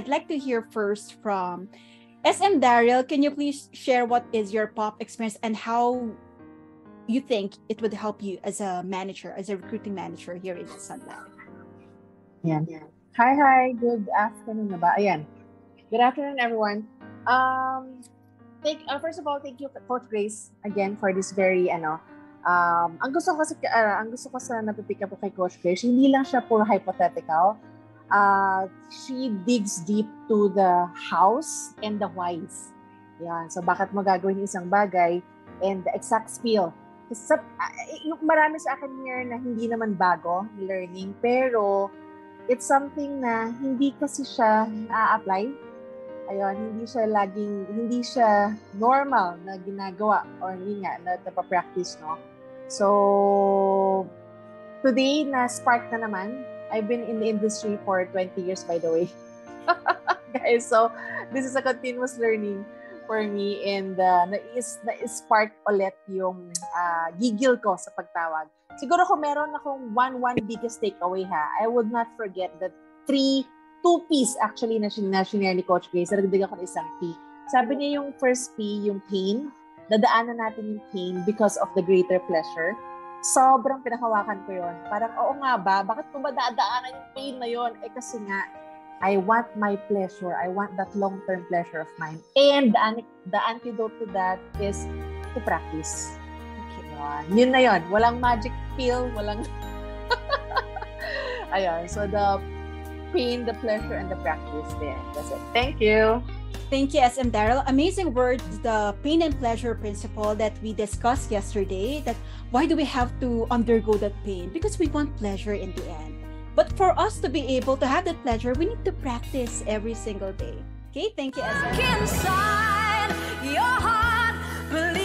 I'd like to hear first from SM Daryl. Can you please share what is your POP experience and how you think it would help you as a manager, as a recruiting manager here in Sunlight? Yeah. Hi. Good afternoon na ba? Ayan. Good afternoon, everyone. First of all, thank you, Coach Grace, again for this very ang gusto ko sa napipick up ko kay Coach Grace, hindi lang siya puro hypothetical. She digs deep to the hows and the whys. Yan. So, bakit mo gagawin yung isang bagay and the exact spiel. Kasi yung marami sa akin here na hindi naman bago, learning, pero it's something na hindi kasi siya na-apply. Ayun, hindi siya normal na ginagawa or yun nga, na napapractice, no? So, today, na-spark na naman. I've been in the industry for 20 years, by the way. Guys, so, this is a continuous learning for me and na-spark ulit yung gigil ko sa pagtawag. Siguro kung meron akong one biggest takeaway I would not forget that two P's actually na shinare ni Coach Grace. Nagdagan ko ng isang P. Sabi niya yung first P, yung pain. Dadaanan natin yung pain because of the greater pleasure. Sobrang pinakawakan ko yun. Parang, oo nga ba? Bakit ko ba dadaanan yung pain na yun? Kasi nga, I want my pleasure. I want that long-term pleasure of mine. And the antidote to that is to practice. Okay. Yun na yun. Walang magic pill. Walang... Ayun. So, the pain, the pleasure, and the practice there. That's it. Thank you. Thank you, SM Daryl. Amazing words, the pain and pleasure principle that we discussed yesterday, that why do we have to undergo that pain? Because we want pleasure in the end. But for us to be able to have that pleasure, we need to practice every single day. Okay, thank you, SM. Inside your heart, believe